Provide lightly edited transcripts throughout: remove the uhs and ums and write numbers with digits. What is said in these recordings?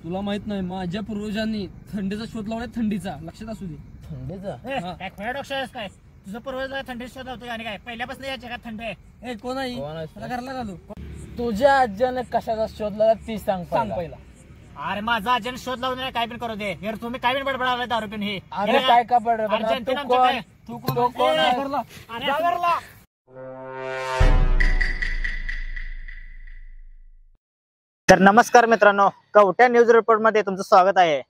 तुला माहित नाही माझ्या पूर्वजांनी थंडीचा शोध लावलाय, थंडीचा. लक्षात असू दे. थंडीचा काय खोया डॉक्टर काय तुझं पूर्वज थंडीचा शोध लावतोय आणि काय पहिल्यापासून या जगात थंड आहे. ए कोण आहे? घरला घालू. तुझ्या आज्याने कशाचा शोध लावला ती सांग पहिला. अरे माझा अजून शोध लावून काय पण करू दे यार. तुम्ही काय पण बडबडावलाय दारू पिऊन हे. अरे काय का अर्जेंटिना तू कोण आहे? घरला. तर नमस्कार मित्रांनो, कवठ्या न्यूज रिपोर्ट मध्ये तुमचं स्वागत आहे.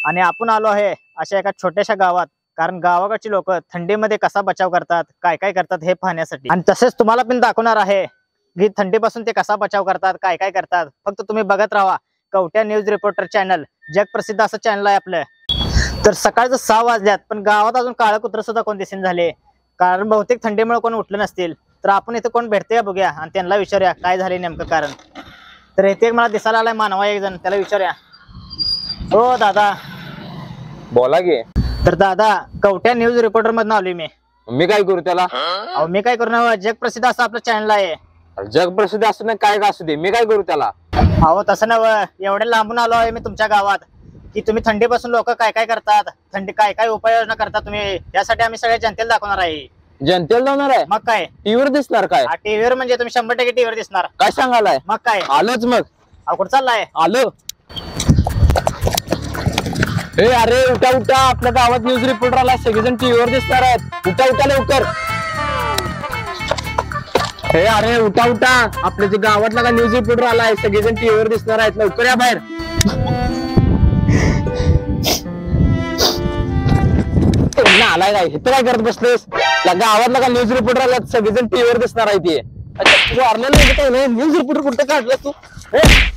आणि आपण आलो आहे अशा एका छोट्याशा गावात, कारण गावाकडची लोक थंडीमध्ये कसा बचाव करतात, काय काय करतात हे पाहण्यासाठी. आणि तसेच तुम्हाला पण दाखवणार आहे की थंडीपासून ते कसा बचाव करतात, काय काय करतात. फक्त तुम्ही बघत राहा कवठ्या न्यूज रिपोर्टर चॅनल. जगप्रसिद्ध असं चॅनल आहे आपलं. तर सकाळचं 6 वाजल्यात पण गावात अजून काळं कुत्र सुद्धा कोण दिसेन झाले, कारण बहुतेक थंडीमुळे कोण उठलं नसतील. तर आपण इथे कोण भेटते बघूया आणि त्यांना विचारूया काय झाले नेमकं कारण. तर इथे मला दिसायला आलाय मानवा एक जण, त्याला विचारूया. हो दादा. बोला की. तर दादा, कवठ्या न्यूज रिपोर्टर मधून आलोय मी. मी काय करू त्याला? अहो मी काय करू ना, जगप्रसिद्ध असं आपलं चॅनल आहे. जग प्रसिद्ध असू दे काय असू दे, मी काय करू त्याला? अहो तसं नव, एवढ्या लांबून आलो आहे मी तुमच्या गावात की तुम्ही थंडीपासून लोक काय काय करतात, थंडी काय काय उपाययोजना करतात तुम्ही, यासाठी आम्ही सगळ्या जनतेला दाखवणार आहे. जनतेला जाणार आहे? मग काय टीव्हीवर दिसणार काय? टीव्हीवर म्हणजे तुम्ही 100% टीव्हीवर दिसणार. काय सांगायलाय? मग काय आलोच मग. अहो कुठं चाललाय? आलो. ए अरे उठा उठा, आपल्या गावात न्यूज रिपोर्टर आला, सगळेजण टीव्हीवर दिसणार आहेत. उठा उठा लवकर. हे अरे उठा उठा, आपल्या जे गावातला का न्यूज रिपोर्टर आलाय, सगळेजण टीव्हीवर दिसणार आहेत. लवकर या बाहेर. आलाय काय इथं काय करत बसलेस? गावातला का न्यूज रिपोर्टर आला, सगळेजण टीव्हीवर दिसणार आहे. ते वारलेलं काय नाही, न्यूज रिपोर्टर कुठं काढलं तू?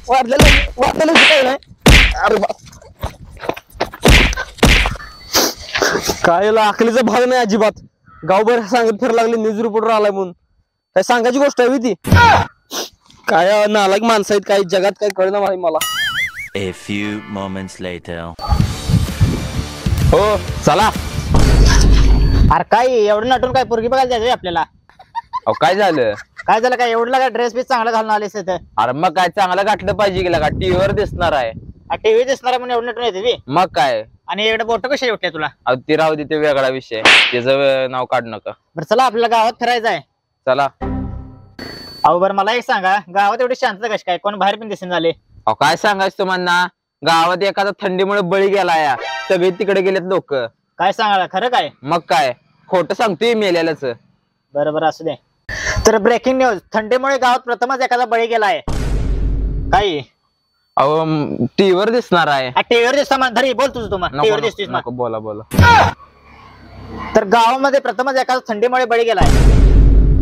वारलेलं काय नाही. अरे काय अकलीचा भाग नाही अजिबात. गावभर सांगत फिरायला लागले न्यूज रिपोर्टर आलाय म्हणून. काय सांगायची गोष्ट आहे ती? काय नालायक माणसं आहेत, काही जगात काय कळलं नाही मला. A few moments later. हो चला. अरे काय एवढं नटून काय पोरगी बघायला जायचंय आपल्याला? अहो काय झालं? काय झालं काय एवढं काय ड्रेस बीस चांगला घालून आलेस इथं? अरे मग काय चांगलं गाठलं पाहिजे गेला का? टीव्हीवर दिसणार आहे. टीव्ही दिसणार म्हणून एवढं नटून येते ती? मग काय. आणि एवढं बोट कशी उठले तुला? अहो ती राहू दे, ते वेगळा विषय, त्याचं नाव काढू नका. बरं चला आपल्याला गावात फिरायचं आहे. चला. अहो बरं मला एक सांगा, गावात एवढी शांतता कशी काय? कोण बाहेर पण दिसेन झाले? अहो काय सांगायचं तुम्हाला, गावात एखादा थंडीमुळे बळी गेलाय, सगळे तिकडे गेलेत लोक. काय सांगायला खरं काय? मग काय खोटं सांगतोय मेल्याच. बरं बरं असू दे. तर ब्रेकिंग न्यूज, थंडीमुळे गावात प्रथमच एखादा बळी गेलाय. काय? अहो टीव्हीवर दिसणार आहे. टीव्हीवर दिसता म्हणा, बोल तुझं तुम्हाला टीव्हीवर दिसतोस ना. बोला बोला. तर गावामध्ये प्रथमच एखादा थंडीमुळे बळी गेलाय.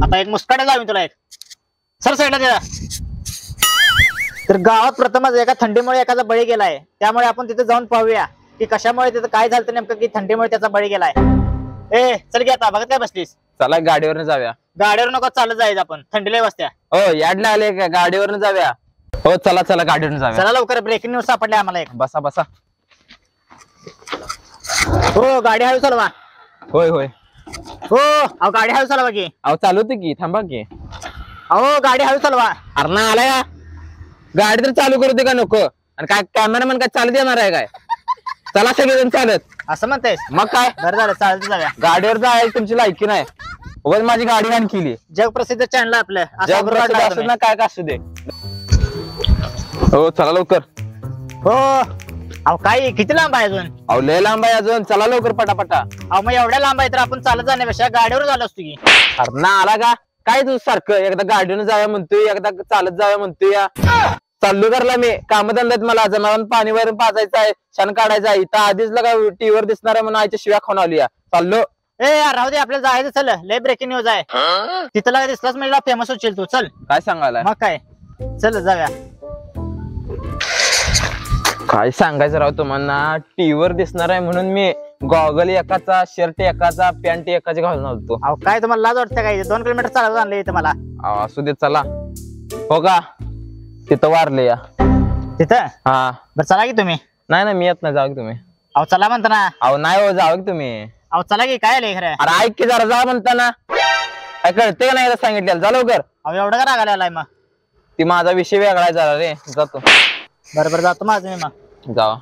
आता एक मुस्काडा लावी तुला एक. सर साईडला द्या. तर गावात प्रथमच एका थंडीमुळे एखादा बळी गेलाय, त्यामुळे आपण तिथे जाऊन पाहूया की कशामुळे तिथं काय झालं नेमकं, की थंडीमुळे त्याचा बळी गेलाय. ए चल घ्या आता, बघत काय बसलीस? चला गाडीवरनं जाऊया. गाडीवर नको, चालत जायचं आपण, थंडीला बसत्या. हो याडला आले का? गाडीवरनं जाऊया. हो चला चला गाडीवरून जाऊया. चला लवकर, ब्रेकिंग न्यूज सापडली आम्हाला एक. बसा बसा. हो गाडी हळू चालवा. होय होय. हो अहो गाडी हळू चालवा की. अहो चालू होते की, थांबा की. अहो गाडी हळू चालवा. अरे ना आलाय का? गाडी तर चालू करू दे का नको? आणि काय कॅमेरामॅन काय चालत येणार आहे काय? चला सगळेजण चालत. असं म्हणतेस? मग काय. बरं झालं, चालत जाऊया. गाडीवर जायला तुमची लायकी नाही. उगाच माझी गाडी घाण केली. जगप्रसिद्ध चॅनल आपलं, जग प्रसिद्ध असू ना काय का असू दे. हो चला लवकर. हो अहो काय किती लांब आहे अजून? अहो लय लांब आहे अजून, चला लवकर पटापटा. अहो मग एवढ्या लांब आहे तर आपण चालत जाण्यापेक्षा गाडीवर झालो असतो की. अरे ना आला का? काय तू सारखं एकदा गाडीवरून जाऊया म्हणतोय, एकदा चालत जाऊया म्हणतोय. चाललो करला मी, कामधंद्यात मला जनावर पाणी वरून पाजायचं आहे, छान काढायचं आहे. इथं आधीच लगा टीव्हीवर दिसणार आहे म्हणून आईच्या शिव्या खाऊन आली. चाललो. ए यार राहू दे, आपल्याला जायचं. चल लय ब्रेकिंग न्यूज आहे. तिथं लगा दिसलाच म्हणजे फेमस होशील तू. चल. काय सांगायला? मग काय, चल जाऊया. काय सांगायचं राव तुम्हाला, टीव्हीवर दिसणार आहे म्हणून मी गॉगल एकाचा, शर्ट एकाचा, पॅन्ट एकाची घालून आलतो. अहो काय तुम्हाला लाज वाटतं काय? 2 किलोमीटर चालत आणलं इथं मला. असू दे चला. हो का? तिथं वारले या तिथं? हा. बरं चला की तुम्ही. नाही ना मी येत नाही, जाऊ की तुम्ही. अहो चला म्हणता ना. अहो नाही हो, जाऊ की तुम्ही. अहो चला की, काय आलंय खरं? अरे ऐक की जरा, जा म्हणता ना. काय कळते का नाही सांगितलेलं? जा लवकर. अहो एवढं का रागाला आलाय मग? ती माझा विषय वेगळा आहे जरा रे, जातो. बरोबर जातो माझं मी मग. जावा.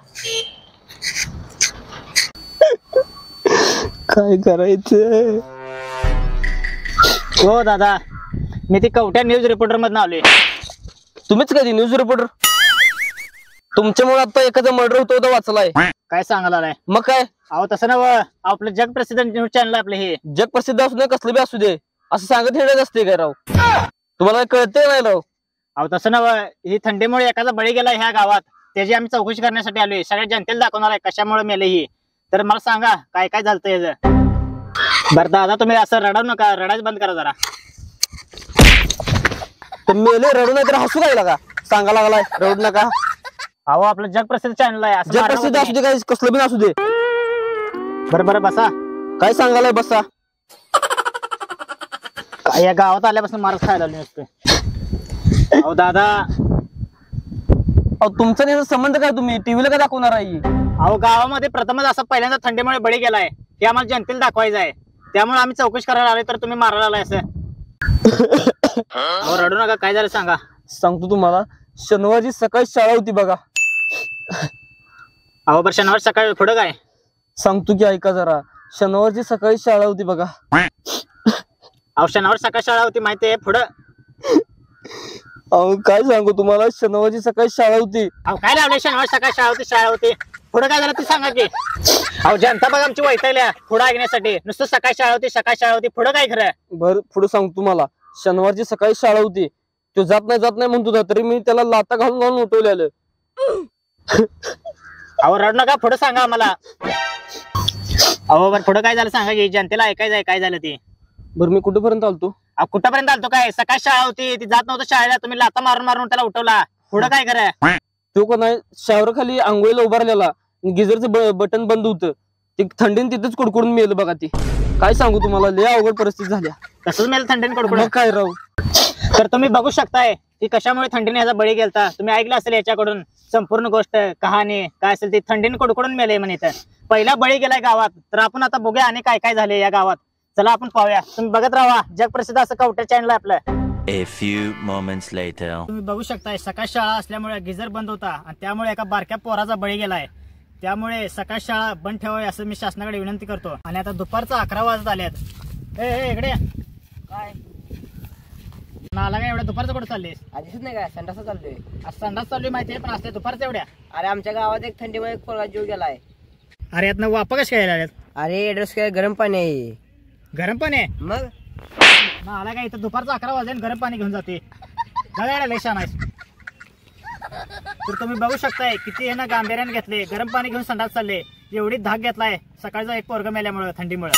काय करायचं? हो दादा, मी ती कवठ्या न्यूज रिपोर्टर मधून आलोय. तुम्हीच कधी न्यूज रिपोर्टर? तुमच्यामुळे आता एखादा मर्डर होतो होता वाचलाय. काय सांगायला? मग काय? अहो तसं ना, आपलं जग प्रसिद्ध न्यूज चॅनल आपले हे. जग प्रसिद्ध असू दे कसलं बी असू दे असं सांगत हेडत असते काय राव? तुम्हाला कळतंय नाही राव? अहो तसं ना, ही थंडीमुळे एखादा बळी गेला ह्या गावात, त्याची आम्ही चौकशी करण्यासाठी आलोय. सगळ्या जनतेला दाखवणार आहे कशामुळे मेले ही. तर मला सांगा काय काय झालं याचं. बरं दादा, तुम्ही असं रडू नका, रडायच बंद करा जरा. तर मेले रडू नाही तर हसू काय लागा? सांगा लागलाय रडू नका. अहो आपलं जग प्रसिद्ध चॅनल आहे. असं जग मारणं प्रसिद्ध होत असू दे काय कसलं बी असू दे. बरं बरं बसा. काय सांगालाय बसा. काय या गावात आल्यापासून मारच खायला लागली नसते. अहो दादा, तुमचा त्याचा संबंध काय? तुम्ही टीव्हीला काय दाखवणार आहे? अहो गावामध्ये प्रथमच असं पहिल्यांदा थंडीमुळे बळी गेलाय हे आम्हाला जनतेला दाखवायचं आहे. त्यामुळे आम्ही चौकशी करायला आलोय. तर तुम्ही मारायला आलाय असं. अहो रडू नका, काय झालं सांगा. सांगतो तुम्हाला, शनिवारी सकाळी शाळा होती बघा. अहो बरं, शनिवार सकाळी पुढं काय? सांगतो की ऐका जरा. शनिवारची सकाळी शाळा होती बघा. अहो शनिवार सकाळी शाळा होती माहिती आहे, पुढं. अहो काय सांगू तुम्हाला, शनिवारची सकाळी शाळा होती. अहो काय लावले? शनिवार सकाळी शाळा होती पुढं काय झालं ते सांगा की. अहो जनता बघा आमची वैतागल्या पुढं ऐकण्यासाठी. नुसतं सकाळी शाळा होती पुढं काय खरं? बर पुढे सांगतो तुम्हाला. शनिवारची सकाळी शाळा होती. तो जात नाही म्हणतो होता, तरी मी त्याला लाता घालून उठवलेलं. अहो रड नका, पुढं सांगा आम्हाला. अहो बरं पुढं काय झालं सांगा की, जनतेला ऐकायचं आहे काय झालं ते. बरं मी कुठेपर्यंत आलतो? अहो कुठपर्यंत आलतो काय? सकाळी शाळा होती, ती जात नव्हतं शाळेला, तुम्ही लाता मारून त्याला उठवला. पुढं काय खरं? तो का नाही शावर खाली आंघोळीला उभारलेला, गिझरचं बटन बंद होतं. ते थंडीने तिथेच कुडकुडून मेलं बघा. ती काय सांगू तुम्हाला, लय अवघड परिस्थिती झाल्या. तसंच मेल थंडीने कडकडून. मग काय राहू. तर तुम्ही बघू शकताय की कशामुळे थंडीने याचा बळी गेलता. तुम्ही ऐकलं असेल याच्याकडून संपूर्ण गोष्ट, कहाणी काय असेल ती. थंडीने कडकडून मेले म्हणे. तर पहिला बळी गेलाय गावात. तर आपण आता बघूया आणि काय काय झाले या गावात. चला आपण पाहूया. तुम्ही बघत राहा जग प्रसिद्ध असं कवठ्या चॅनल आहे आपलं. A few moments later. तुम्ही बघू शकताय सकाळ शाळा असल्यामुळे गिझर बंद होता आणि त्यामुळे एका बारक्या पोराचा बळी गेलाय. त्यामुळे सकाळ शाळा बंद ठेवावी असं मी शासनाकडे विनंती करतो. आणि आता दुपारचा 11 वाजत आल्यात. ए इकडे काय नाला काय एवढ्या दुपारचं कुठं चाललीस? दिसत नाही काय? संडास चाललोय. आज संडास चालली माहिती आहे, पण असते दुपारचं एवढ्या. अरे आमच्या गावात एक थंडीमुळे एक पोरगा जीव गेलाय. अरे यातनं वापा कशा काय लागल्यात? अरे एड्रेस काय गरम पाणी आहे. गरम पाणी आहे? मग नाला काय इथं दुपारचं 11 वाजले गरम पाणी घेऊन जाते. लय छान आहे. तर तुम्ही बघू शकताय किती हे ना गांभीर्याने घेतले. गरम पाणी घेऊन संडास चालले. एवढी धाक घेतलाय सकाळचा एक पोरगा मेल्यामुळे थंडीमुळे.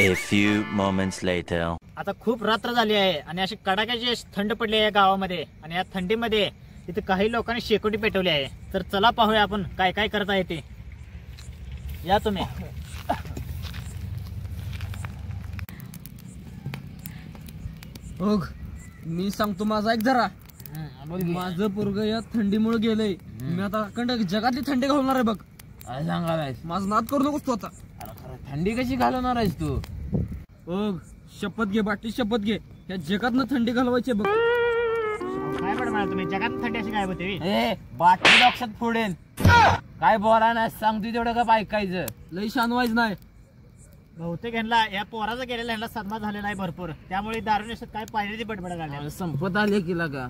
A few moments later. आता खूप रात्र झाली आहे आणि अशी कडाक्याची थंड पडली आहे गावामध्ये. आणि या थंडीमध्ये तिथे काही लोकांनी शेकोटी पेटवली आहे. तर चला पाहूया आपण काय काय करता येते. या तुम्ही. मी सांगतो माझा एक जरा. माझं पोरग या थंडीमुळे गेलंय. मी आता अखंड जगातली थंडी घालणार आहे बघ. काय सांगायलायस? माझं नाद करू नकोस तू आता. थंडी कशी घालवणार आहेस तू? बघ शपथ घे, बाटली शपथ घे, या जगातनं थंडी घालवायची बघ. काय म्हणा तुम्ही, जगात थंडी अशी काय होते? ए बाटली लक्षात फोडेन. काय बोला ना, सांगतो तेवढं का ऐकायचं. लई शान व्हायचं नाही. बहुतेक ह्यांना या पोराचा गेलेला ह्यांना सदमा झालेला आहे भरपूर. त्यामुळे दारू नेसत काय पाहिजे ती बडबड झाली. संपत आले की लगा.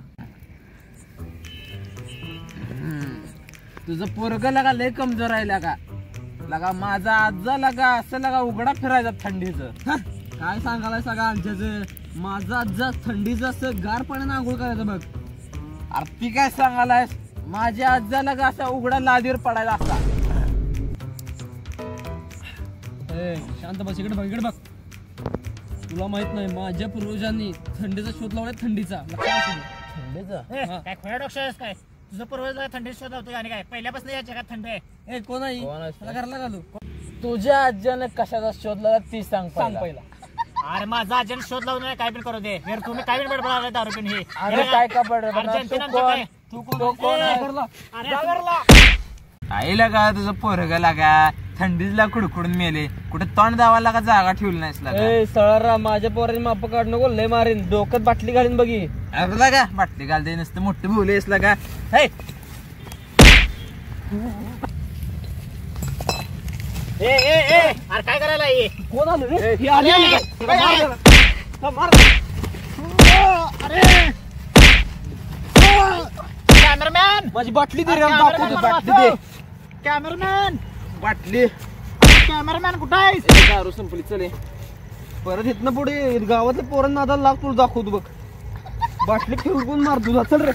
तुझं पोरग लगा लय कमजोर आहे लगा. माझा आजा लगा असं लगा उघडा फिरायचा थंडीचं. काय सांगायला सगळं आमच्याचं. माझा आजा थंडीचं असं गार पाण्यानं आंघोळ करायचं बघ. अरे ती काय सांगायलायस? माझ्या आजा लगा असा उघडा लादीवर पडायला असा. शांत बस, इकडे बघ. तुला माहित नाही माझ्या पूर्वजांनी थंडीचा शोध लावलाय. थंडीचा काय खोया डॉक्टर काय? तुझं पूर्वज थंडीचा शोध लावतोय आणि काय पहिल्यापासून या जगात थंडी आहे? कोण आहे? घरला घालू. तुझ्या आज्याने कशाचा शोध लावला ती सांग पहिला. अरे माझा आजन शोध लावून काय पण करू दे. तुम्ही काय पण बडबड दारू पिऊन हे. अरे काय का तू कोण आई लगा तुझं पोरग लागा थंडीला कुडकुडून मेले. कुठे तोंड दावायला का जागा ठेवली नाहीस लागा. सळा माझ्या पोराने माप काढ नको. लय मारीन डोक्यात बाटली घालीन बघी. अरे लागा बाटली घालते नसतं मोठे बोलेस लागा. अरे काय करायला ये? कोण आलं रे? हे आले आले काय? मार त्याला. हा, मार. कॅमेरामॅन माझी बाटली दे रे, दाखवतो, बाटली दे. कॅमेरामॅन बाटली कॅमेरामॅन कुठं आहेस? दारू संपली चले. परत इथनं पुढे गावातल्या पोरांना नादाला लाग, तुला दाखवतो बघ. बाटली ठेवून मार तुला, चल रे.